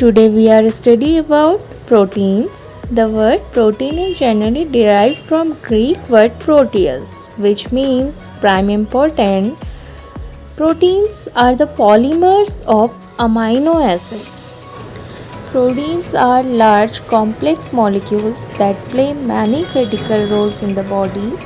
Today we are studying about proteins. The word protein is generally derived from Greek word proteus, which means prime important. Proteins are the polymers of amino acids. Proteins are large complex molecules that play many critical roles in the body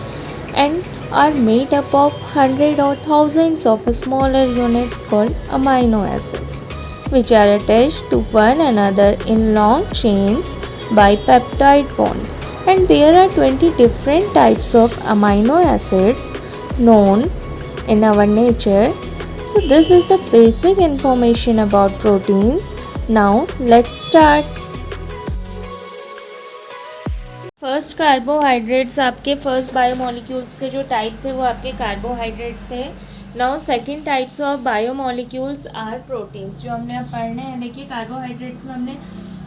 and are made up of hundreds or thousands of smaller units called amino acids, which are attached to one another in long chains by peptide bonds. And there are 20 different types of amino acids known in our nature. So this is the basic information about proteins. Now let's start. First carbohydrates आपके first biomolecules के जो type थे वो आपके carbohydrates थे. Now second types of biomolecules are proteins, जो हमने अब पढ़ने हैं. देखिए कार्बोहाइड्रेट्स में हमने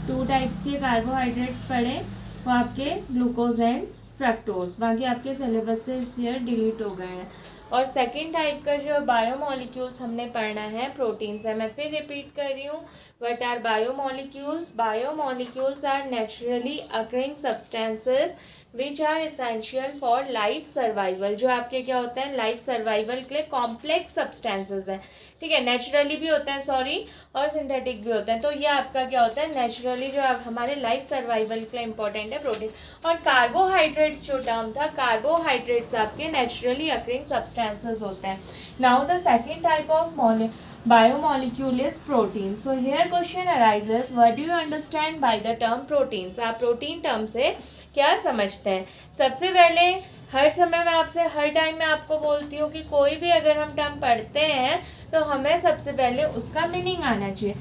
2 टाइप्स के कार्बोहाइड्रेट्स पढ़े, वो आपके ग्लूकोज एंड फ्रक्टोज. बाकी आपके सिलेबस से इस ईयर डिलीट हो गए हैं. और सेकेंड टाइप का जो बायोमोलिक्यूल्स हमने पढ़ना है प्रोटीन्स है. मैं फिर रिपीट कर रही हूँ, what are biomolecules? Biomolecules are naturally occurring substances which are essential for life survival. जो आपके क्या होते हैं, लाइफ सर्वाइवल के लिए कॉम्प्लेक्स सब्सटेंसेस हैं. ठीक है, नेचुरली भी होते हैं और सिंथेटिक भी होते हैं. तो ये आपका क्या होता है, नेचुरली जो आप हमारे लाइफ सर्वाइवल के लिए इंपॉर्टेंट है प्रोटीन. और कार्बोहाइड्रेट्स जो टर्म था, कार्बोहाइड्रेट्स आपके नेचुरली अकरिंग सब्सटेंसेस होते हैं. Now the second type of biomolecule is protein. So here question arises, what do you understand by the term proteins? आप प्रोटीन टर्म से क्या समझते हैं? सबसे पहले हर समय मैं आपसे हर टाइम में आपको बोलती हूँ कि कोई भी अगर हम टर्म पढ़ते हैं तो हमें सबसे पहले उसका मीनिंग आना चाहिए.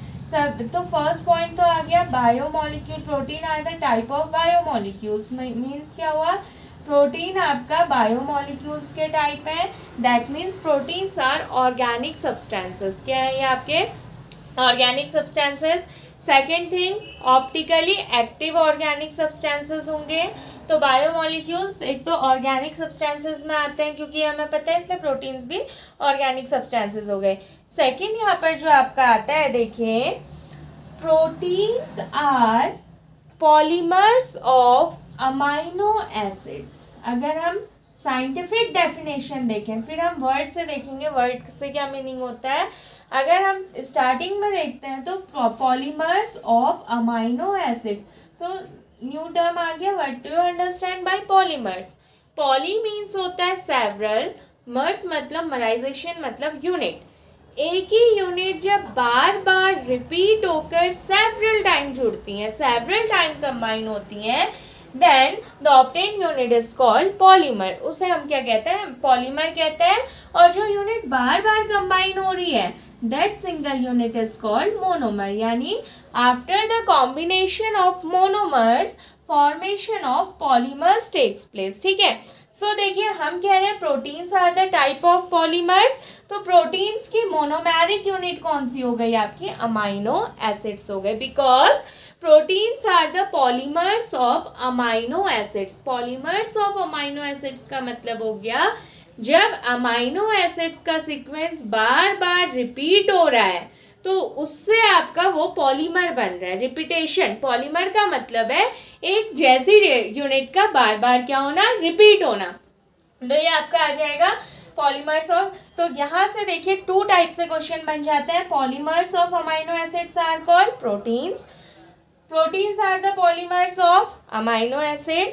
तो फर्स्ट पॉइंट तो आ गया biomolecule. Protein are the type of biomolecules. Means क्या हुआ, प्रोटीन आपका बायोमोलिक्यूल्स के टाइप है. That means proteins are organic substances. क्या है ये आपके organic substances. Second thing, optically active organic substances होंगे. तो बायोमोलिक्यूल्स एक तो ऑर्गेनिक सब्सटेंसेस में आते हैं क्योंकि हमें पता है, इसलिए प्रोटीन्स भी ऑर्गेनिक सब्सटेंसेस हो गए. सेकेंड यहाँ पर जो आपका आता है, देखिए, proteins are polymers of amino acids. अगर हम साइंटिफिक डेफिनेशन देखें, फिर हम वर्ड से देखेंगे वर्ड से क्या मीनिंग होता है. अगर हम स्टार्टिंग में देखते हैं तो पॉलीमर्स ऑफ अमाइनो एसिड्स, तो न्यू टर्म आ गया. What do you understand by polymers? Poly means होता है सेवरल, मर्स मतलब मराइजेशन मतलब यूनिट. एक ही यूनिट जब बार बार रिपीट होकर सेवरल टाइम जुड़ती हैं, सेवरल टाइम कंबाइन होती हैं, then the obtained unit is called polymer. उसे हम क्या कहते हैं, पॉलीमर कहते हैं. और जो यूनिट बार बार कंबाइन हो रही है, that single unit is called monomer. यानी after the combination of monomers formation of polymers takes place. ठीक है, सो देखिए हम कह रहे हैं proteins are the type of polymers. तो प्रोटीन्स की मोनोमेरिक यूनिट कौन सी हो गई आपकी? अमाइनो एसिड्स हो गए. Because proteins are the polymers of amino acids. Polymers of amino acids का मतलब हो गया, जब अमाइनो एसिड्स का सीक्वेंस बार बार रिपीट हो रहा है तो उससे आपका वो पॉलीमर बन रहा है. रिपीटेशन, पॉलीमर का मतलब है एक जैसी यूनिट का बार बार क्या होना, रिपीट होना. तो ये आपका आ जाएगा पॉलीमर्स ऑफ. तो यहाँ से देखिए 2 टाइप से क्वेश्चन बन जाते हैं. Polymers of amino acids are called proteins. Proteins are the polymers of amino acid.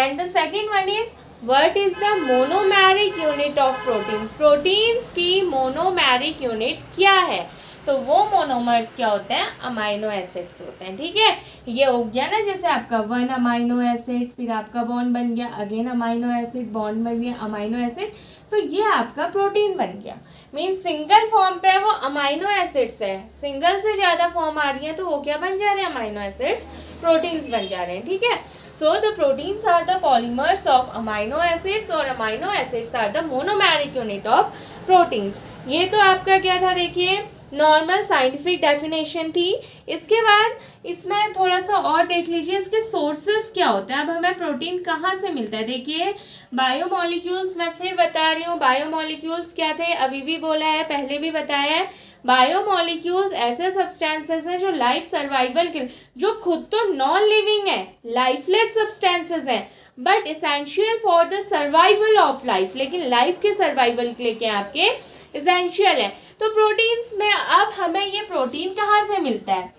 And the second one is, what is the monomeric unit of proteins? Proteins की monomeric unit क्या है? तो वो monomers क्या होते हैं, अमाइनो एसिड्स होते हैं. ठीक है, ये हो गया ना, जैसे आपका 1 अमाइनो एसिड, फिर आपका बॉन्ड बन गया, अगेन अमाइनो एसिड, बॉन्ड बन गया, अमाइनो एसिड. तो ये आपका प्रोटीन बन गया. मीन्स सिंगल फॉर्म पे वो अमाइनो एसिड्स है, सिंगल से ज़्यादा फॉर्म आ रही है तो वो क्या बन जा रहे हैं, अमाइनो एसिड्स, प्रोटीन्स बन जा रहे हैं. ठीक है, so the proteins are the polymers of amino acids और amino acids are the monomeric unit of proteins. ये तो आपका क्या था, देखिए नॉर्मल साइंटिफिक डेफिनेशन थी। इसके बाद इसमें थोड़ा सा और देख लीजिए इसके सोर्सेस क्या होते हैं। अब हमें प्रोटीन कहाँ से मिलता है, देखिए बायोमोलिक्यूल्स, मैं फिर बता रही हूँ बायोमोलिक्यूल्स क्या थे, अभी भी बोला है, पहले भी बताया है। बायोमोलिक्यूल्स ऐसे सब्सटेंसेस हैं जो लाइफ सर्वाइवल के, जो खुद तो नॉन लिविंग है, लाइफलेस सब्सटेंसेस हैं, but essential for the survival of life, लेकिन लाइफ के सर्वाइवल के लिए क्या आपके इसेंशियल है। तो प्रोटीन्स में अब हमें ये प्रोटीन कहाँ से मिलता है,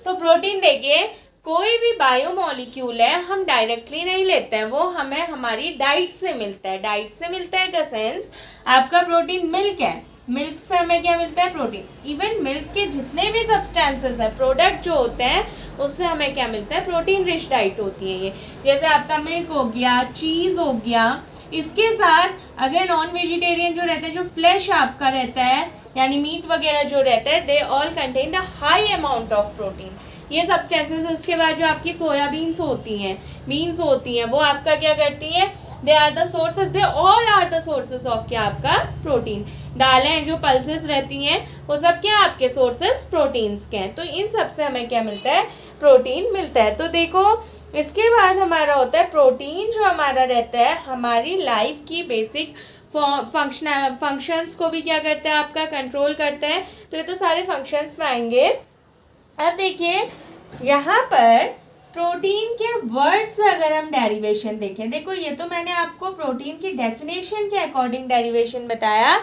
तो प्रोटीन देखिए कोई भी बायोमोलिक्यूल है हम डायरेक्टली नहीं लेते हैं, वो हमें हमारी डाइट से मिलता है। डाइट से मिलता है का सेंस, आपका प्रोटीन मिल्क है, मिल्क से हमें क्या मिलता है, प्रोटीन। इवन मिल्क के जितने भी सब्सटेंसेस हैं, प्रोडक्ट जो होते हैं, उससे हमें क्या मिलता है, प्रोटीन रिच डाइट होती है ये। जैसे आपका मिल्क हो गया, चीज़ हो गया, इसके साथ अगर नॉन वेजिटेरियन जो रहते हैं, जो फ्लैश आपका रहता है यानी मीट वगैरह जो रहता है, they all contain the high amount of protein, ये सब्सटेंसेस। इसके बाद जो आपकी सोयाबीन्स होती हैं, बीन्स होती हैं, वो आपका क्या करती हैं, they are the sources, they all are the sources of क्या आपका प्रोटीन। दालें जो पल्सेस रहती हैं वो सब क्या आपके सोर्सेज प्रोटीन्स के हैं। तो इन सब से हमें क्या मिलता है, प्रोटीन मिलता है। तो देखो इसके बाद हमारा होता है प्रोटीन जो हमारा रहता है हमारी लाइफ की बेसिक फंक्शंस को भी क्या करता है, आपका कंट्रोल करता है। तो ये तो सारे फंक्शंस में आएंगे। अब देखिए यहाँ पर प्रोटीन के वर्ड से अगर हम डेरिवेशन देखें, देखो ये तो मैंने आपको प्रोटीन की डेफिनेशन के अकॉर्डिंग डेरिवेशन बताया।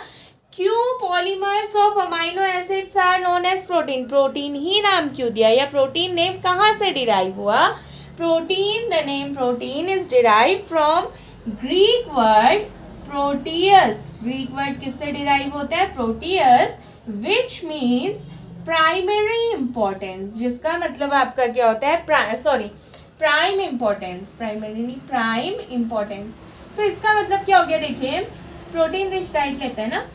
क्यों polymers of amino acids are known as protein, protein ही नाम क्यों दिया, या प्रोटीन नेम कहाँ से डिराइव हुआ। Protein, the name protein is derive from Greek word Proteus. Greek word किससे डिराइव होता है, Proteus, which means primary importance, जिसका मतलब आपका क्या होता है, प्राइम इंपॉर्टेंस, प्राइमरी नहीं प्राइम इंपॉर्टेंस। तो इसका मतलब क्या हो गया, देखिए प्रोटीन रिच डाइट लेते हैं ना,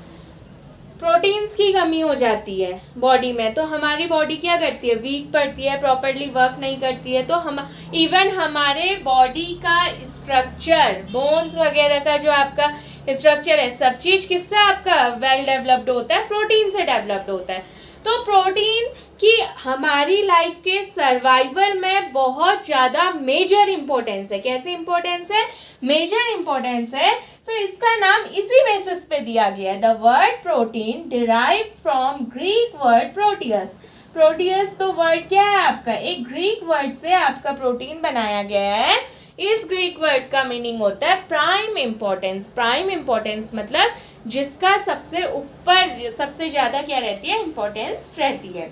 प्रोटीन्स की कमी हो जाती है बॉडी में, तो हमारी बॉडी क्या करती है, वीक पड़ती है, प्रॉपरली वर्क नहीं करती है। तो हम इवन हमारे बॉडी का स्ट्रक्चर, बोन्स वगैरह का जो आपका स्ट्रक्चर है, सब चीज़ किससे आपका वेल डेवलप्ड होता है, प्रोटीन से डेवलप्ड होता है। तो प्रोटीन की हमारी लाइफ के सर्वाइवल में बहुत ज़्यादा मेजर इंपॉर्टेंस है। कैसे इंपॉर्टेंस है, मेजर इंपॉर्टेंस है। तो इसका नाम इसी बेसिस पे दिया गया है। The word protein derive from Greek word Proteus. Proteus तो वर्ड क्या है आपका, एक ग्रीक वर्ड से आपका प्रोटीन बनाया गया है। इस ग्रीक वर्ड का मीनिंग होता है प्राइम इंपॉर्टेंस। प्राइम इंपॉर्टेंस मतलब जिसका सबसे ऊपर, सबसे ज़्यादा क्या रहती है, इंपॉर्टेंस रहती है।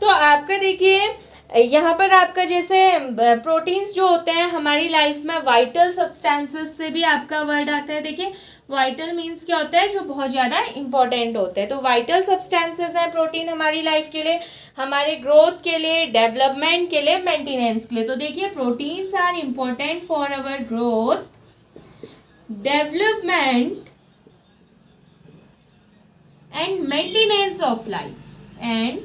तो आपका देखिए यहाँ पर आपका जैसे प्रोटीन्स जो होते हैं हमारी लाइफ में वाइटल सब्सटेंसेस से भी आपका वर्ड आता है। देखिए वाइटल मीन्स क्या होता है, जो बहुत ज़्यादा इंपॉर्टेंट होते हैं। तो वाइटल सब्सटेंसेस हैं प्रोटीन हमारी लाइफ के लिए, हमारे ग्रोथ के लिए, डेवलपमेंट के लिए, मेंटेनेंस के लिए। तो देखिए proteins are important for our growth, development and maintenance of life and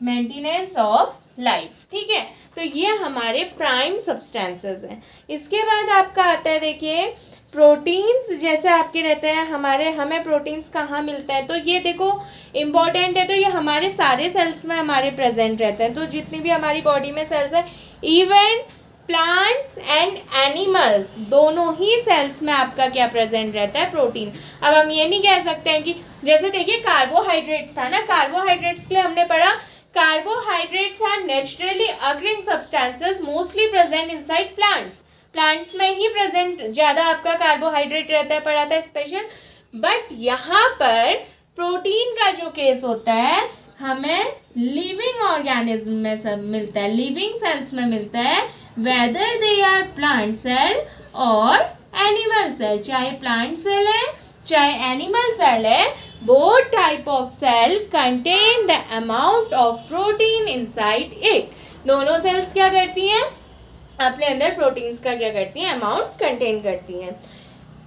maintenance of life, ठीक है। तो ये हमारे प्राइम सब्सटेंसेस हैं। इसके बाद आपका आता है देखिए प्रोटीन्स, जैसे आपके रहते हैं हमें प्रोटीन्स कहाँ मिलते हैं, तो ये देखो इम्पॉर्टेंट है। तो ये हमारे सारे सेल्स में हमारे प्रेजेंट रहते हैं। तो जितनी भी हमारी बॉडी में सेल्स हैं, इवन प्लांट्स एंड एनिमल्स, दोनों ही सेल्स में आपका क्या प्रेजेंट रहता है, प्रोटीन। अब हम ये नहीं कह सकते हैं कि जैसे देखिए कार्बोहाइड्रेट्स था ना, कार्बोहाइड्रेट्स के लिए हमने पढ़ा carbohydrates are naturally occurring substances mostly present inside plants. Plants में ही प्रेजेंट ज़्यादा आपका कार्बोहाइड्रेट रहता है, पढ़ा था स्पेशल। बट यहाँ पर प्रोटीन का जो केस होता है हमें लिविंग ऑर्गेनिज्म में सब मिलता है, लिविंग सेल्स में मिलता है, whether they are plant cell और एनिमल सेल। चाहे प्लांट सेल है चाहे एनिमल सेल है, both type of cell contain the amount of protein inside it। दोनों सेल्स क्या करती हैं, अपने अंदर प्रोटीन्स का क्या करती हैं, अमाउंट कंटेन करती हैं।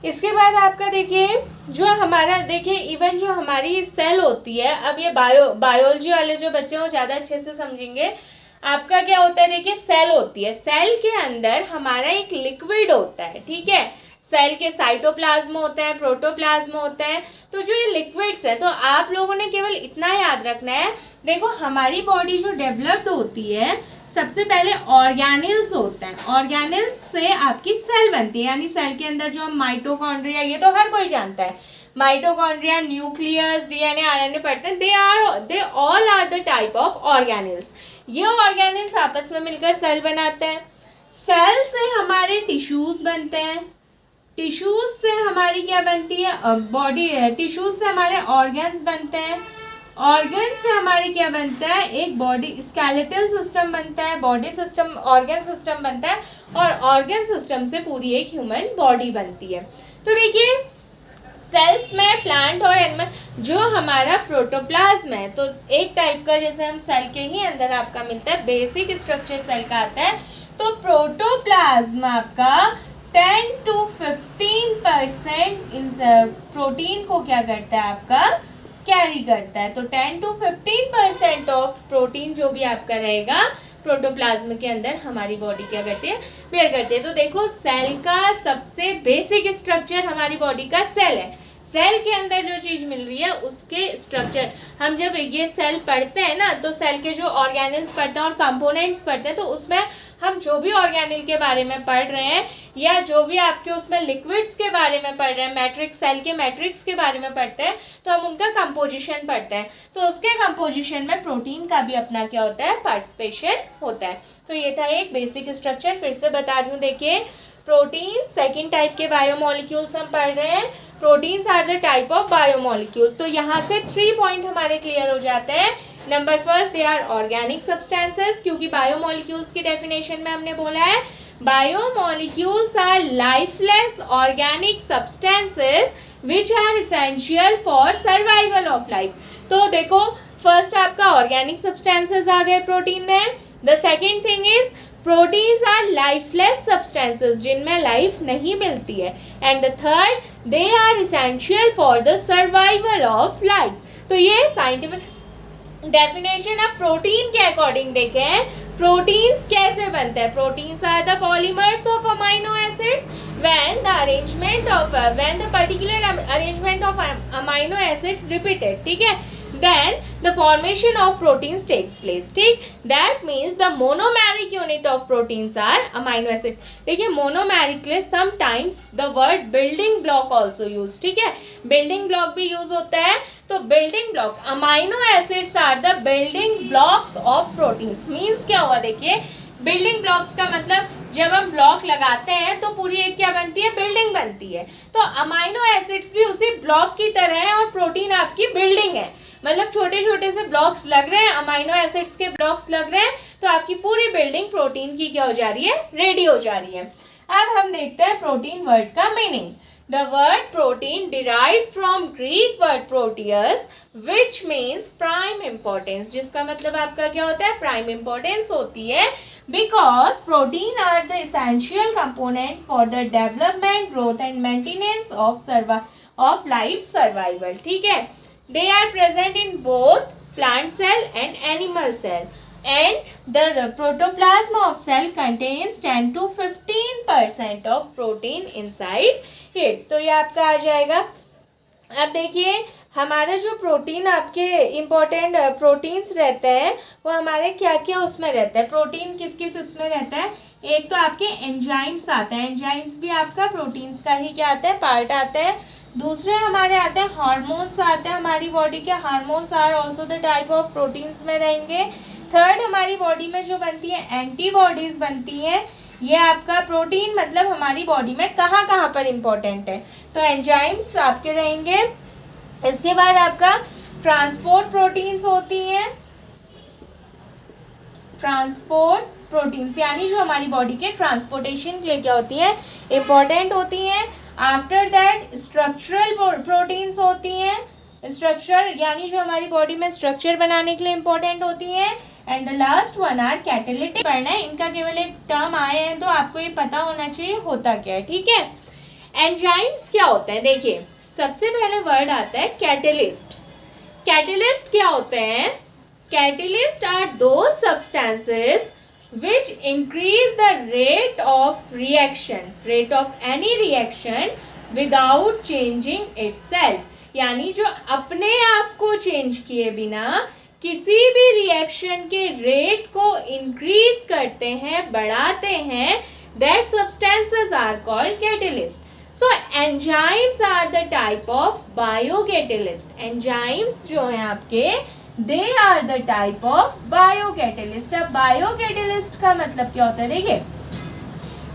इसके बाद आपका देखिए जो हमारा देखिए इवन जो हमारी सेल होती है, अब ये बायोलॉजी वाले जो बच्चे हैं वो ज़्यादा अच्छे से समझेंगे। आपका क्या होता है, देखिए सेल होती है, सेल के अंदर हमारा एक लिक्विड होता है, ठीक है। सेल के साइटोप्लाज्म होते हैं, प्रोटोप्लाज्म होते हैं। तो जो ये लिक्विड्स है, तो आप लोगों ने केवल इतना याद रखना है, देखो हमारी बॉडी जो डेवलप्ड होती है, सबसे पहले ऑर्गेनेल्स होते हैं, ऑर्गेनेल्स से आपकी सेल बनती है, यानी सेल के अंदर जो हम माइटोकॉन्ड्रिया, ये तो हर कोई जानता है, माइटोकॉन्ड्रिया, न्यूक्लियस, डीएनए, आरएनए पढ़ते हैं, they all are the type of organelles. ये ऑर्गेनेल्स आपस में मिलकर सेल बनाते हैं। सेल से हमारे टिश्यूज बनते हैं, टिश्यूज से हमारी क्या बनती है, बॉडी, टिश्यूज से हमारे ऑर्गन्स बनते हैं, ऑर्गन से हमारी क्या बनता है, एक बॉडी स्केलेटल सिस्टम बनता है, बॉडी सिस्टम, ऑर्गन सिस्टम बनता है, और ऑर्गन सिस्टम से पूरी एक ह्यूमन बॉडी बनती है। तो देखिए सेल्स में प्लांट और एनिमल, जो हमारा प्रोटोप्लाज्म है, तो एक टाइप का, जैसे हम सेल के ही अंदर आपका मिलता है, बेसिक स्ट्रक्चर सेल का आता है, तो प्रोटोप्लाज्म आपका 10 to 15% इन प्रोटीन को क्या करता है, आपका कैरी करता है। तो 10 to 15% ऑफ प्रोटीन जो भी आपका रहेगा प्रोटोप्लाज्म के अंदर, हमारी बॉडी क्या करती है, बेयर करती है। तो देखो सेल का सबसे बेसिक स्ट्रक्चर हमारी बॉडी का सेल है। सेल के अंदर जो चीज़ मिल रही है उसके स्ट्रक्चर, हम जब ये सेल पढ़ते हैं ना, तो सेल के जो ऑर्गेनल्स पढ़ते हैं और कंपोनेंट्स पढ़ते हैं, तो उसमें हम जो भी ऑर्गेनल के बारे में पढ़ रहे हैं, या जो भी आपके उसमें लिक्विड्स के बारे में पढ़ रहे हैं, मैट्रिक्स, सेल के मैट्रिक्स के बारे में पढ़ते हैं, तो हम उनका कंपोजिशन पढ़ते हैं। तो उसके कंपोजिशन में प्रोटीन का भी अपना क्या होता है, पार्टिसिपेशन होता है। तो ये था एक बेसिक स्ट्रक्चर। फिर से बता रही हूँ, देखिए प्रोटीन सेकेंड टाइप के बायोमोलिक्यूल्स हम पढ़ रहे हैं। Proteins are the type of biomolecules. तो यहाँ से 3 पॉइंट हमारे क्लियर हो जाते हैं। Number first, they are organic substances, क्योंकि बायोमोलिक्यूल्स की डेफिनेशन में हमने बोला है biomolecules are lifeless organic substances which are essential for survival of life. तो देखो फर्स्ट आपका ऑर्गेनिक सब्सटेंसेस आ गए प्रोटीन में। The second thing is proteins are lifeless substances, जिनमें लाइफ नहीं मिलती है। And the third, they are essential for the survival of life. तो ये साइंटिफिक डेफिनेशन अब प्रोटीन के अकॉर्डिंग देखें, प्रोटीन्स कैसे बनते हैं। Proteins are the polymers of amino acids when the particular arrangement of amino acids repeated, ठीक है, then the formation of proteins takes place, ठीक। that means the monomeric unit of proteins are amino acids। देखिए monomeric के लिए sometimes the word building block also used, ठीक है, building block भी use होता है। तो building block, amino acids are the building blocks of proteins। means क्या हुआ, देखिए बिल्डिंग ब्लॉक्स का मतलब जब हम ब्लॉक लगाते हैं तो पूरी एक क्या बनती है, बिल्डिंग बनती है। तो अमाइनो एसिड्स भी उसी ब्लॉक की तरह है और प्रोटीन आपकी बिल्डिंग है। मतलब छोटे छोटे से ब्लॉक्स लग रहे हैं, अमाइनो एसिड्स के ब्लॉक्स लग रहे हैं, तो आपकी पूरी बिल्डिंग प्रोटीन की क्या हो जा रही है, रेडी हो जा रही है। अब हम देखते हैं प्रोटीन वर्ड का meaning. The word protein derived from Greek word proteus, which means prime importance, जिसका मतलब आपका क्या होता है, prime importance होती है, because protein are the essential components for the development, growth and maintenance of life survival, ठीक है। They are present in both plant cell and animal cell. And the protoplasm of cell contains 10 to 15% of protein inside it। तो ये आपका आ जाएगा। अब देखिए हमारे जो प्रोटीन आपके इम्पोर्टेंट प्रोटीन्स रहते हैं वो हमारे क्या क्या उसमें रहता है, प्रोटीन किस किस उसमें रहता है। एक तो आपके एंजाइम्स आते हैं, एंजाइम्स भी आपका प्रोटीन्स का ही क्या आता है, पार्ट आता है। दूसरे हमारे आते हैं हार्मोन्स आते हैं, हमारी बॉडी के hormones are also the type of proteins में रहेंगे। थर्ड, हमारी बॉडी में जो बनती है एंटीबॉडीज बनती हैं, ये आपका प्रोटीन मतलब हमारी बॉडी में कहाँ कहाँ पर इम्पोर्टेंट है, तो एंजाइम्स आपके रहेंगे। इसके बाद आपका ट्रांसपोर्ट प्रोटीन्स होती हैं, ट्रांसपोर्ट प्रोटीन्स यानी जो हमारी बॉडी के ट्रांसपोर्टेशन के लिए क्या होती हैं, इम्पोर्टेंट होती हैं। आफ्टर दैट स्ट्रक्चरल प्रोटीन्स होती हैं, स्ट्रक्चर यानी जो हमारी बॉडी में स्ट्रक्चर बनाने के लिए इम्पोर्टेंट होती हैं। And the last one are catalytic. पढ़ना है, इनका केवल एक टर्म आए हैं तो आपको ये पता होना चाहिए होता क्या है, ठीक है। एंजाइम्स क्या होते हैं, देखिए सबसे पहले वर्ड आता है कैटेलिस्ट। कैटेलिस्ट क्या होते हैं, कैटेलिस्ट आर दो substances which increase the rate of any reaction without changing itself. यानी जो अपने आप को चेंज किए बिना किसी भी रिएक्शन के रेट को इंक्रीज करते हैं, बढ़ाते हैं, that substances are called catalyst. So enzymes are the type of biocatalyst. Enzymes जो हैं आपके they are the type of biocatalyst. अब biocatalyst का मतलब क्या होता है? देखिए,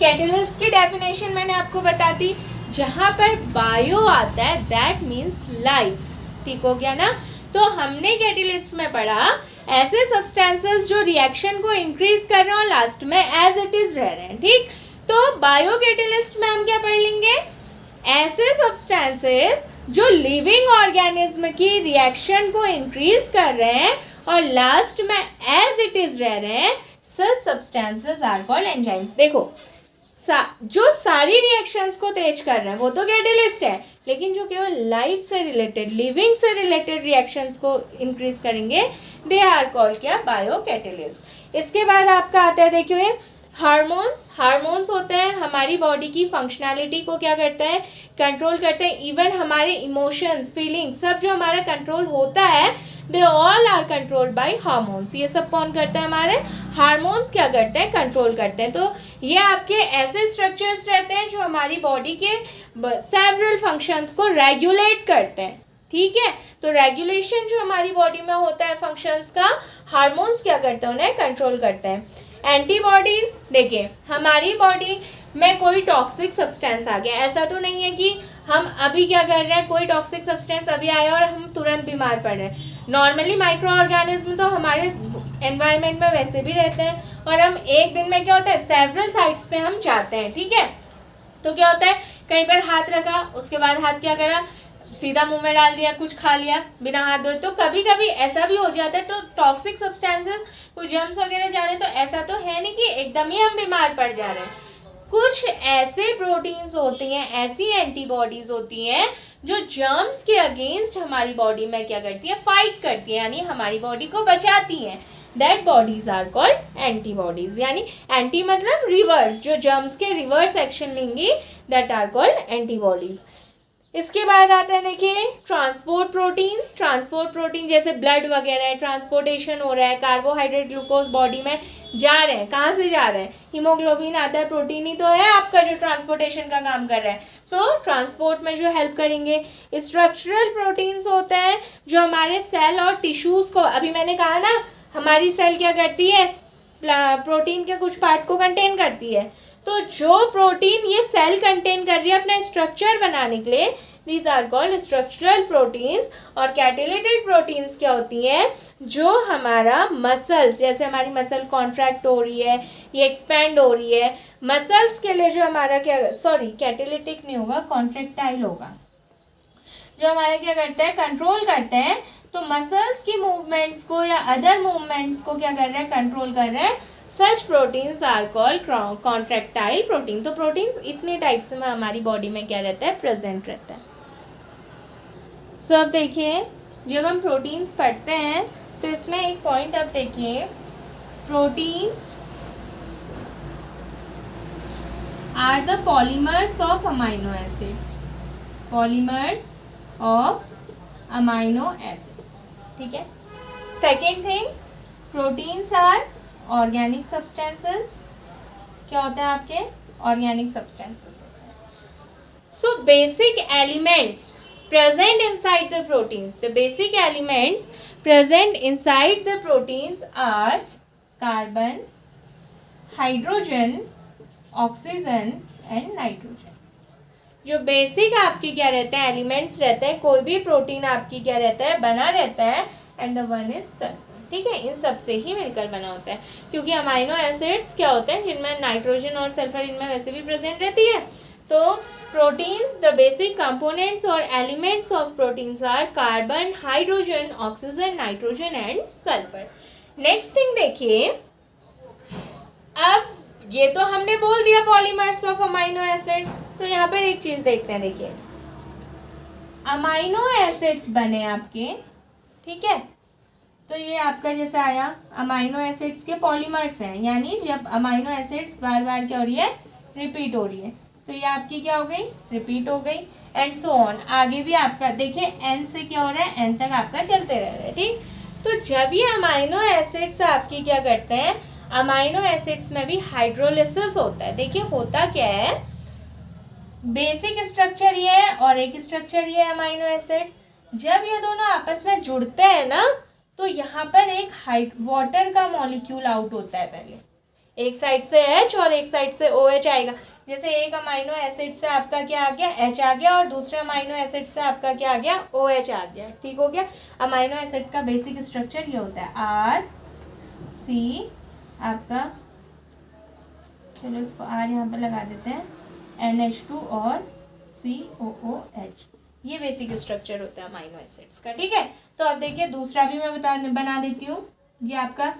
कैटलिस्ट की डेफिनेशन मैंने आपको बता दी. जहाँ पर बायो आता है दैट मीन्स लाइफ. ठीक हो गया ना? तो हमने कैटलिस्ट में पढ़ा ऐसे सब्सटेंसेस जो रिएक्शन को इंक्रीज कर रहे हो लास्ट में एज इट इज रह रहे हैं. ठीक, तो बायो कैटलिस्ट में हम क्या पढ़ लेंगे? ऐसे सब्सटेंसेस जो लिविंग ऑर्गेनिज्म की रिएक्शन को इंक्रीज कर रहे हैं और लास्ट में एज इट इज रह रहे हैं, सच सब्सटेंसेस आर कॉल्ड एंजाइम्स. देखो, जो सारी रिएक्शंस को तेज कर रहे हैं वो तो कैटलिस्ट है, लेकिन जो केवल लाइफ से रिलेटेड, लिविंग से रिलेटेड रिएक्शंस को इंक्रीज करेंगे दे आर कॉल्ड क्या? Bio catalyst. इसके बाद आपका आता है, देखिए, हार्मोन्स. हार्मोन्स होते हैं हमारी बॉडी की फंक्शनैलिटी को क्या करते हैं? कंट्रोल करते हैं. इवन हमारे इमोशंस, फीलिंग्स, सब जो हमारा कंट्रोल होता है they all are controlled by hormones. ये सब कौन करता है? हमारे हार्मोन्स क्या करते हैं? कंट्रोल करते हैं. तो ये आपके ऐसे स्ट्रक्चर्स रहते हैं जो हमारी बॉडी के सेवरल फंक्शंस को रेगुलेट करते हैं. ठीक है, तो रेगुलेशन जो हमारी बॉडी में होता है फंक्शंस का, हार्मोन्स क्या करते हैं? उन्हें कंट्रोल करते हैं. एंटीबॉडीज, देखिए, हमारी बॉडी में कोई टॉक्सिक सब्सटेंस आ गया, ऐसा तो नहीं है कि हम अभी क्या कर रहे हैं, कोई टॉक्सिक सब्सटेंस अभी आया और हम तुरंत बीमार पड़ रहे हैं. नॉर्मली माइक्रो ऑर्गेनिज्म तो हमारे एनवायरनमेंट में वैसे भी रहते हैं और हम एक दिन में क्या होता है, सेवरल साइट्स पे हम जाते हैं. ठीक है, तो क्या होता है, कहीं पर हाथ रखा, उसके बाद हाथ क्या करा, सीधा मुंह में डाल दिया, कुछ खा लिया बिना हाथ धोए. तो कभी कभी ऐसा भी हो जाता है. तो टॉक्सिक सब्सटेंसेस, कुछ जर्म्स वगैरह जा रहे हैं, तो ऐसा तो है नहीं कि एकदम ही हम बीमार पड़ जा रहे हैं. कुछ ऐसे प्रोटीन्स होती हैं, ऐसी एंटीबॉडीज होती हैं जो जर्म्स के अगेंस्ट हमारी बॉडी में क्या करती है? फाइट करती है, यानी हमारी बॉडी को बचाती हैं. That bodies are called antibodies. यानी एंटी मतलब रिवर्स, जो जर्म्स के रिवर्स एक्शन लेंगी, दैट आर कॉल्ड एंटीबॉडीज. इसके बाद आता है, देखिए, ट्रांसपोर्ट प्रोटीन्स. ट्रांसपोर्ट प्रोटीन जैसे ब्लड वगैरह है, ट्रांसपोर्टेशन हो रहा है, कार्बोहाइड्रेट, ग्लूकोज बॉडी में जा रहे हैं. कहाँ से जा रहे हैं? हीमोग्लोबिन आता है, प्रोटीन ही तो है आपका जो ट्रांसपोर्टेशन का काम कर रहा है. सो ट्रांसपोर्ट में जो हेल्प करेंगे. स्ट्रक्चरल प्रोटीन्स होते हैं जो हमारे सेल और टिश्यूज़ को, अभी मैंने कहा ना हमारी सेल क्या करती है, प्रोटीन के कुछ पार्ट को कंटेन करती है. तो जो प्रोटीन ये सेल कंटेन कर रही है अपना स्ट्रक्चर बनाने के लिए, these are called structural proteins. और कैटेलिटिक प्रोटीन्स क्या होती हैं? जो हमारा मसल्स, जैसे हमारी मसल कॉन्ट्रैक्ट हो रही है, ये एक्सपैंड हो रही है, मसल्स के लिए जो हमारा क्या, सॉरी कैटेलिटिक नहीं होगा, कॉन्ट्रैक्टाइल होगा, जो हमारा क्या करते हैं? कंट्रोल करते हैं. तो मसल्स की मूवमेंट्स को या अदर मूवमेंट्स को क्या कर रहे हैं? कंट्रोल कर रहे हैं. Such proteins are called contractile protein. तो प्रोटीन्स इतने टाइप्स में हमारी बॉडी में क्या रहता है? प्रेजेंट रहता है. सो अब देखिए, जब हम प्रोटीन्स पढ़ते हैं तो इसमें एक पॉइंट अब देखिए, proteins are the polymers of amino acids. Polymers of amino acids. ठीक है. Second thing, proteins are organic substances. क्या होते हैं आपके? ऑर्गेनिक सब्सटेंसेस होते हैं. So basic elements present inside the proteins. The basic elements present inside the proteins are carbon, hydrogen, oxygen and nitrogen. जो basic आपकी क्या रहते हैं? एलिमेंट्स रहते हैं. कोई भी प्रोटीन आपकी क्या रहता है? बना रहता है. And the one is sulphur. ठीक है, इन सब से ही मिलकर बना होता है, क्योंकि अमाइनो एसिड्स क्या होते हैं जिनमें नाइट्रोजन और सल्फर इनमें वैसे भी प्रेजेंट रहती है. तो प्रोटीन्स, द बेसिक कंपोनेंट्स और elements of proteins are carbon, hydrogen, oxygen, nitrogen and sulphur. Next thing देखिए, अब ये तो हमने बोल दिया पॉलीमर्स ऑफ अमाइनो एसिड्स. तो यहाँ पर एक चीज देखते हैं. देखिए, अमाइनो एसिड्स बने आपके, ठीक है, तो ये आपका जैसे आया अमाइनो एसिड्स के पॉलीमर्स हैं, यानी जब अमाइनो एसिड्स बार बार क्या हो रही है, रिपीट हो रही है, तो ये आपकी क्या हो गई, रिपीट हो गई। एंड सो ऑन, आगे भी आपका देखिए एन से क्या हो रहा है, एन तक आपका चलते रह रहा है। ठीक, तो जब ये अमाइनो एसिड्स आपकी क्या करते हैं, अमाइनो एसिड्स में भी हाइड्रोलिसिस होता है। देखिए होता क्या है, बेसिक स्ट्रक्चर ये है और एक स्ट्रक्चर ये है अमाइनो एसिड्स। जब ये दोनों आपस में जुड़ते हैं ना, तो यहाँ पर एक वाटर का मॉलिक्यूल आउट होता है। पहले एक साइड से H और एक साइड से OH आएगा। जैसे एक अमाइनो एसिड से आपका क्या आ गया, H आ गया, और दूसरे अमाइनो एसिड से आपका क्या आ गया, OH आ गया। ठीक हो गया। अमाइनो एसिड का बेसिक स्ट्रक्चर ये होता है, RC आपका, चलो इसको R यहाँ पर लगा देते हैं, NH2 और COOH, ये बेसिक स्ट्रक्चर होता है अमाइनो एसिड्स का। ठीक है, तो अब देखिए दूसरा भी मैं बना देती हूँ। ये आपका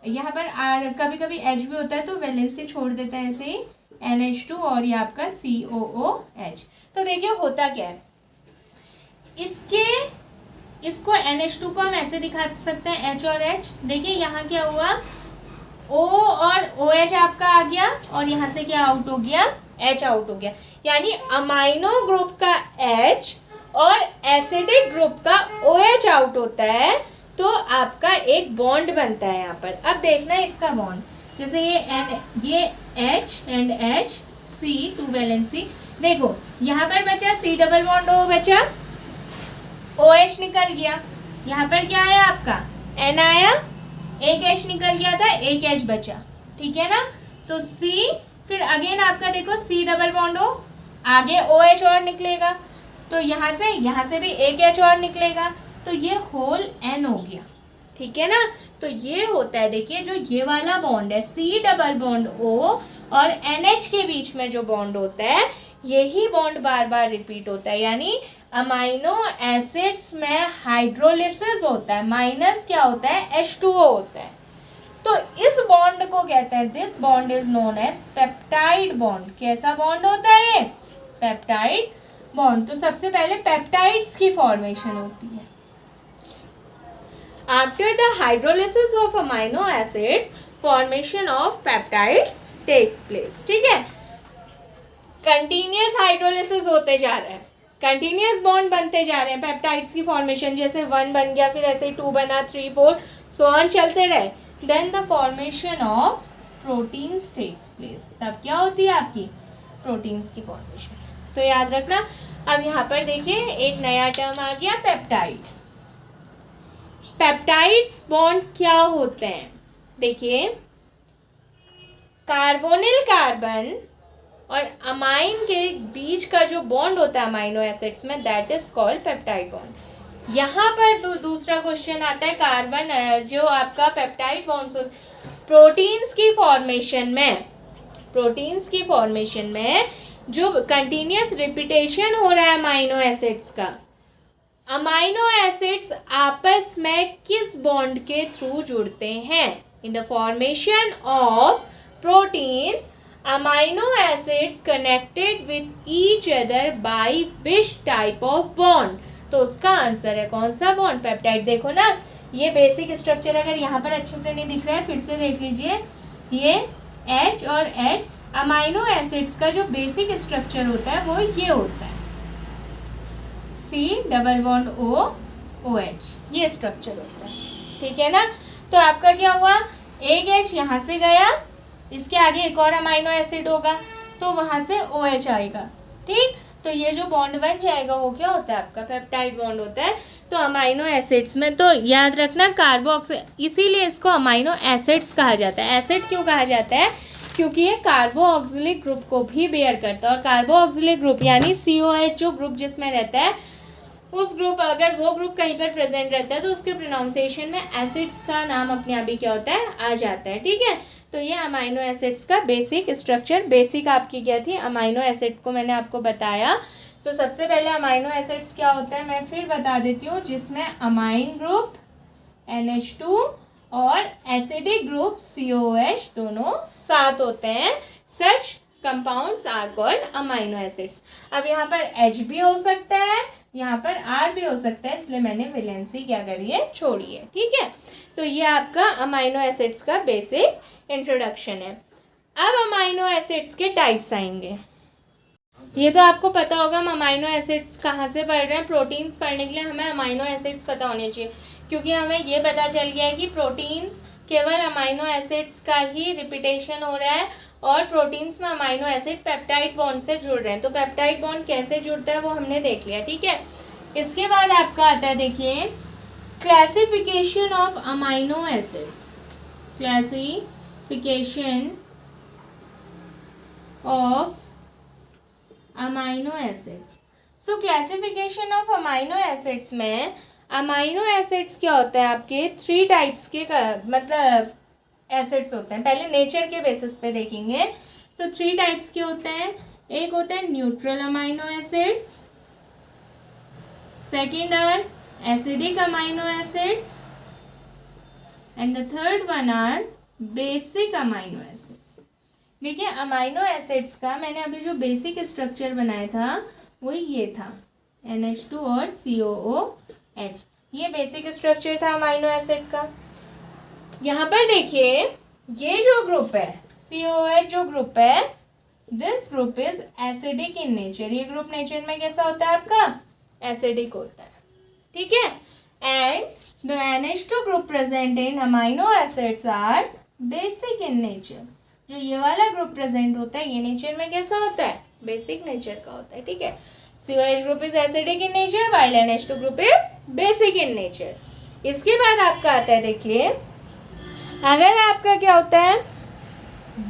यहाँ पर R, कभी कभी H भी होता है तो वैलेंसी छोड़ देते हैं ऐसे ही, NH2 और ये आपका COOH। तो देखिए होता क्या है, इसको NH2 को हम ऐसे दिखा सकते हैं H और H। देखिए यहाँ क्या हुआ, O और OH आपका आ गया और यहाँ से क्या आउट हो गया, H आउट हो गया। यानी अमाइनो ग्रुप का H और एसिडिक ग्रुप का OH आउट होता है, तो आपका एक बॉन्ड बनता है यहाँ पर। अब देखना है इसका बॉन्ड, जैसे ये H and H, C, 2 valency. देखो यहाँ पर बचा C डबल बॉन्ड O बचा, OH निकल गया, यहाँ पर क्या आया आपका N आया, एक H निकल गया था, एक H बचा। ठीक है ना, तो C, फिर अगेन आपका देखो C डबल बॉन्ड O, आगे OH और निकलेगा, तो यहाँ से भी एक H और निकलेगा, तो ये होल N हो गया। ठीक है ना, तो ये होता है, देखिए जो ये वाला बॉन्ड है C डबल बॉन्ड O और NH के बीच में जो बॉन्ड होता है, यही बॉन्ड बार बार रिपीट होता है। यानी अमाइनो एसिड्स में हाइड्रोलिसिस होता है, माइनस क्या होता है, H2O होता है। तो इस बॉन्ड को कहते हैं, this bond is known as peptide bond. कैसा बॉन्ड होता है ये, पेप्टाइड बॉन्ड। तो सबसे पहले पेप्टाइड्स की फॉर्मेशन होती है। After the hydrolysis of amino acids, formation of peptides takes place. ठीक है, कंटिन्यूअस हाइड्रोलिसिस होते जा रहे हैं, कंटिन्यूअस बॉन्ड बनते जा रहे हैं, पेप्टाइड्स की फॉर्मेशन, जैसे 1 बन गया, फिर ऐसे ही 2 बना, 3, 4 सो ऑन चलते रहे। Then the formation of proteins takes place. तब क्या होती है आपकी, प्रोटीन्स की फॉर्मेशन। तो याद रखना। अब यहाँ पर देखिए एक नया टर्म आ गया, पेप्टाइड। पेप्टाइड्स बॉन्ड क्या होते हैं, देखिए कार्बोनिल कार्बन और अमाइन के बीच का जो बॉन्ड होता है अमाइनो एसिड्स में, that is called peptide bond. यहाँ पर दूसरा क्वेश्चन आता है, कार्बन जो आपका पेप्टाइड बॉन्ड्स प्रोटीन्स की फॉर्मेशन में जो कंटिन्यूअस रिपीटेशन हो रहा है अमाइनो एसिड्स का, अमाइनो एसिड्स आपस में किस बॉन्ड के थ्रू जुड़ते हैं। In the formation of proteins, amino acids connected with each other by which type of bond. तो उसका आंसर है कौन सा बॉन्ड, पेप्टाइड। देखो ना, ये बेसिक स्ट्रक्चर अगर यहाँ पर अच्छे से नहीं दिख रहा है, फिर से देख लीजिए, ये H और H, अमाइनो एसिड्स का जो बेसिक स्ट्रक्चर होता है वो ये होता है, C double bond O OH, ये स्ट्रक्चर होता है। ठीक है ना, तो आपका क्या हुआ, एक H यहाँ से गया, इसके आगे एक और अमाइनो एसिड होगा, तो वहाँ से OH आएगा। ठीक, तो ये जो बॉन्ड बन जाएगा वो क्या होता है आपका, पेप्टाइड बॉन्ड होता है। तो अमाइनो एसिड्स में तो याद रखना कार्बोक्सिल, इसीलिए इसको अमाइनो एसिड्स कहा जाता है। एसिड क्यों कहा जाता है, क्योंकि ये कार्बोऑक्सिलिक ग्रुप को भी बेयर करता है। और कार्बोऑक्सिलिक ग्रुप यानी COH जो ग्रुप जिसमें रहता है, उस ग्रुप, अगर वो ग्रुप कहीं पर प्रेजेंट रहता है तो उसके प्रोनाउंसिएशन में एसिड्स का नाम अपने आप ही क्या होता है, आ जाता है। ठीक है, तो ये अमाइनो एसिड्स का बेसिक स्ट्रक्चर, बेसिक आपकी क्या थी, अमाइनो एसिड को मैंने आपको बताया। तो सबसे पहले अमाइनो एसिड्स क्या होता है मैं फिर बता देती हूँ, जिसमें अमाइन ग्रुप NH2 और एसिडिक ग्रुप COH दोनों साथ होते हैं। Such compounds are called amino acids. अब यहाँ पर H भी हो सकता है, यहाँ पर R भी हो सकता है, इसलिए मैंने वैलेंसी क्या करी है, छोड़ी है। ठीक है, तो ये आपका अमाइनो एसिड्स का बेसिक इंट्रोडक्शन है। अब अमाइनो एसिड्स के टाइप्स आएंगे। ये तो आपको पता होगा हम अमाइनो एसिड्स कहाँ से पढ़ रहे हैं। प्रोटीन्स पढ़ने के लिए हमें अमाइनो एसिड्स पता होने चाहिए, क्योंकि हमें ये पता चल गया है कि प्रोटीन्स केवल अमाइनो एसिड्स का ही रिपीटेशन हो रहा है और प्रोटीन्स में अमाइनो एसिड पेप्टाइड बॉन्ड से जुड़ रहे हैं। तो पेप्टाइड बॉन्ड कैसे जुड़ता है वो हमने देख लिया। ठीक है, इसके बाद आपका आता है, देखिए, classification of amino acids. Classification of amino acids. So classification of amino acids में अमाइनो एसिड्स क्या होता है, आपके 3 टाइप्स के मतलब एसिड्स होते हैं। पहले नेचर के बेसिस पे देखेंगे तो 3 टाइप्स के होते हैं। एक होता है neutral amino acids, second are acidic amino acids, and the third one are basic amino acids. देखिए, अमाइनो एसिड्स का मैंने अभी जो बेसिक स्ट्रक्चर बनाया था वो ये था, NH2 और COOH। ये बेसिक स्ट्रक्चर था अमाइनो एसिड का। यहाँ पर देखिए, ये जो ग्रुप है COOH जो ग्रुप है, this group is acidic in nature. ये ग्रुप नेचर में कैसा होता है आपका, एसिडिक होता है। ठीक है, and the NH2 group present in amino acids are basic in nature. जो ये वाला ग्रुप प्रेजेंट होता है ये नेचर में कैसा होता है, बेसिक नेचर का होता है। ठीक है, COH group is acidic in nature while NH2 group is basic in nature. इसके बाद आपका आता है, देखिए, अगर आपका क्या होता है,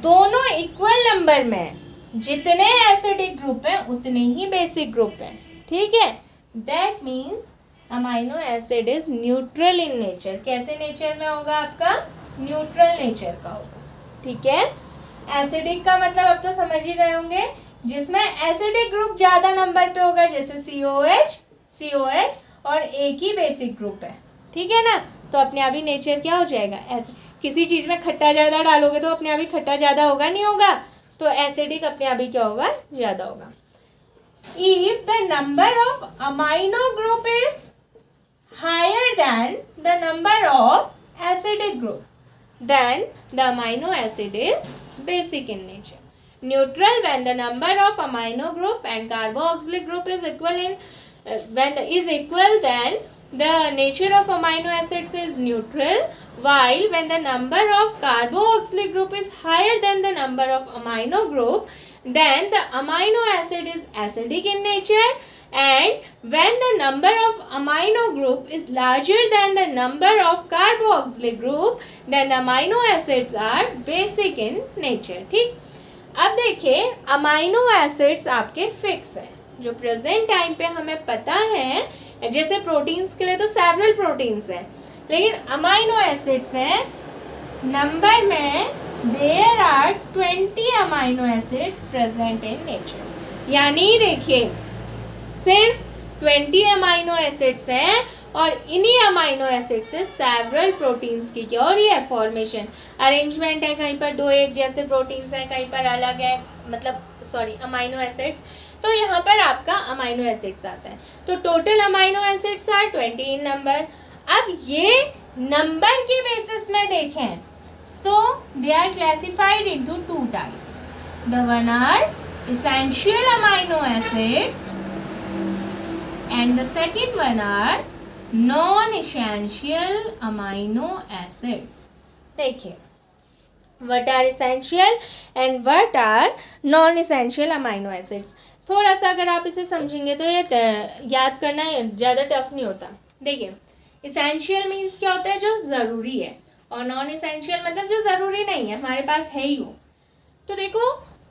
दोनों इक्वल नंबर में जितने एसिडिक ग्रुप हैं उतने ही बेसिक ग्रुप हैं। ठीक है, that means amino acid is neutral in nature. कैसे नेचर में होगा आपका, न्यूट्रल नेचर का होगा। ठीक है, एसिडिक का मतलब अब तो समझ ही गए होंगे, जिसमें एसिडिक ग्रुप ज्यादा नंबर पे होगा, जैसे COH और एक ही बेसिक ग्रुप है। ठीक है ना, तो अपने आप ही नेचर क्या हो जाएगा, ऐसे। किसी चीज में खट्टा ज्यादा डालोगे तो अपने आप ही खट्टा ज्यादा होगा, नहीं होगा, तो एसिडिक अपने आप ही क्या होगा, ज्यादा होगा। If the number of amino group is higher than the number of acidic group, then the amino acid is basic in nature. Neutral when the number of amino group and carboxylic group is equal in then the nature of amino acids is neutral, while when the number of carboxylic group is higher than the number of amino group, then the amino acid is acidic in nature, and when the number of amino group is larger than the number of carboxylic group, then the amino acids are basic in nature. ठीक, अब देखिए, amino acids आपके fix है, जो present time पे हमें पता है। जैसे प्रोटीन्स के लिए तो सेवरल प्रोटीन्स हैं, लेकिन अमाइनो एसिड्स हैं नंबर में, there are 20 amino acids present in nature. यानी देखिए, सिर्फ 20 अमाइनो एसिड्स हैं और इन्हीं अमाइनो एसिड से सेवरल प्रोटीन्स की क्या हो रही है, फॉर्मेशन, अरेंजमेंट है। कहीं पर 2 एक जैसे प्रोटीन्स हैं, कहीं पर अलग है, मतलब अमाइनो एसिड्स। तो यहाँ पर आपका अमाइनो एसिड्स आता है। तो total amino acids are 20 in number. अब ये नंबर के बेसिस में देखें, so they are classified into 2 types. The one are essential amino acids and the second one are non-essential amino acids. देखिए, what are essential and what are non-essential amino acids. थोड़ा सा अगर आप इसे समझेंगे तो ये याद करना ज़्यादा टफ नहीं होता। देखिए, essential मीन्स क्या होता है, जो ज़रूरी है, और नॉन essential मतलब जो ज़रूरी नहीं है, हमारे पास है ही वो। तो देखो,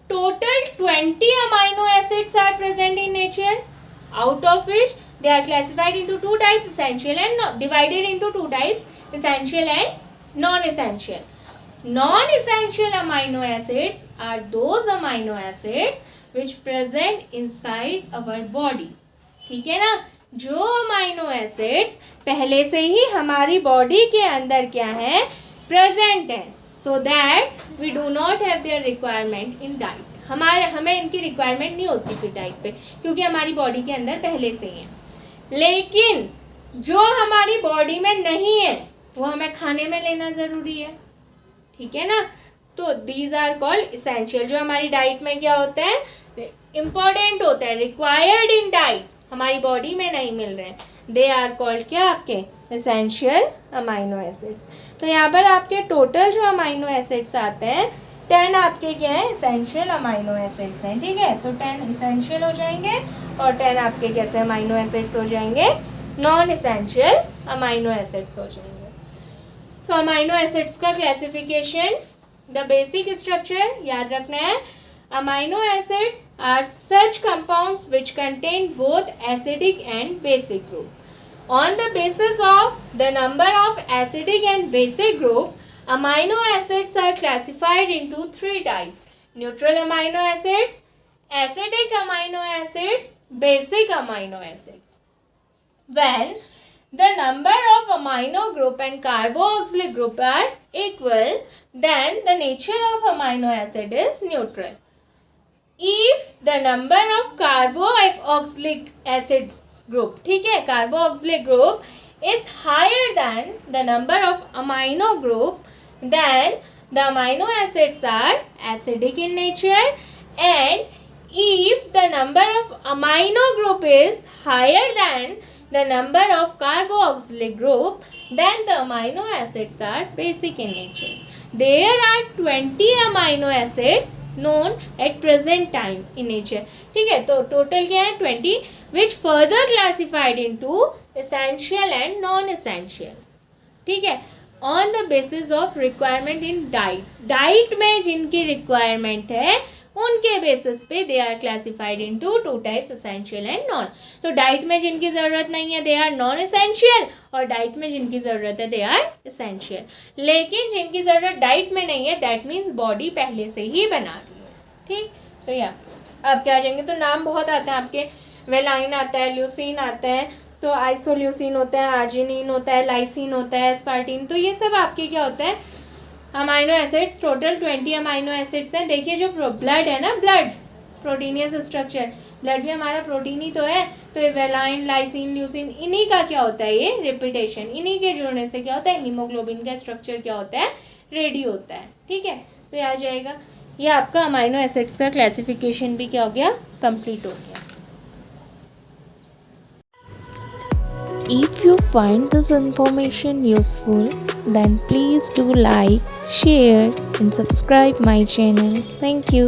total 20 amino acids are present in nature, out of which they are classified into 2 types, essential and divided into 2 types, essential and non-essential. Non-essential amino acids are those amino acids which present inside our body. ठीक है ना, जो amino acids पहले से ही हमारी body के अंदर क्या है, प्रेजेंट है, so that we do not have their requirement in diet. हमें इनकी रिक्वायरमेंट नहीं होती फिर डाइट पे, क्योंकि हमारी बॉडी के अंदर पहले से ही है। लेकिन जो हमारी बॉडी में नहीं है वो हमें खाने में लेना ज़रूरी है, ठीक है ना। तो दीज आर कॉल्ड इसेंशियल। जो हमारी डाइट में क्या होता है, इम्पॉर्टेंट होता है, रिक्वायर्ड इन डाइट, हमारी बॉडी में नहीं मिल रहे हैं, दे आर कॉल्ड क्या आपके इसेंशियल अमाइनो एसिड्स। तो यहाँ पर आपके टोटल जो अमाइनो एसिड्स आते हैं 10 आपके क्या है, इसेंशियल अमाइनो एसिड्स हैं, ठीक है। तो 10 इसेंशियल हो जाएंगे और 10 आपके कैसे अमाइनो एसिड्स हो जाएंगे, नॉन इसेंशियल अमाइनो एसिड्स हो जाएंगे। तो अमाइनो एसिड्स का क्लासिफिकेशन, द बेसिक स्ट्रक्चर याद रखना है, amino acids are such compounds which contain both acidic and basic group. On the basis of the number of acidic and basic group, amino acids are classified into 3 types: neutral amino acids, acidic amino acids, basic amino acids. When the number of amino group and carboxylic group are equal, then the nature of amino acid is neutral. If the number of carboxylic acid group, ठीक है, carboxylic group is higher than the number of amino group, then the amino acids are acidic in nature, and if the number of amino group is higher than the number of carboxylic group, then the amino acids are basic in nature. There are 20 amino acids known at present time in nature, ठीक है। तो total क्या है 20, which further classified into essential and non-essential, ठीक है, on the basis of requirement in diet. Diet में जिनकी requirement है उनके बेसिस पे they are classified into 2 types, essential and non. तो डाइट में जिनकी ज़रूरत नहीं है दे आर नॉन एसेंशियल, और डाइट में जिनकी ज़रूरत है दे आर एसेंशियल। लेकिन जिनकी ज़रूरत डाइट में नहीं है दैट मीन्स बॉडी पहले से ही बना रही है, ठीक। तो ये आप क्या आ जाएंगे, तो नाम बहुत आते हैं आपके, वेलाइन आता है, ल्यूसीन आता है, तो आइसोल्यूसिन होता है, आर्जिनिन होता है, लाइसिन होता है, एस्पार्टिन, तो ये सब आपके क्या होता है amino acids. Total 20 amino acids हैं। देखिए जो ब्लड है ना, ब्लड प्रोटीनियस स्ट्रक्चर, ब्लड भी हमारा प्रोटीन ही तो है, तो ये वेलाइन, लाइसिन, ल्यूसिन, इन्हीं का क्या होता है ये रिपीटेशन, इन्हीं के जुड़ने से क्या होता है हीमोग्लोबिन का स्ट्रक्चर क्या होता है रेडी होता है, ठीक है। तो ये आ जाएगा, ये आपका अमाइनो एसिड्स का क्लासिफिकेशन भी क्या हो गया, कंप्लीट हो गया। If you find this information useful, then please do like, share and subscribe my channel. Thank you.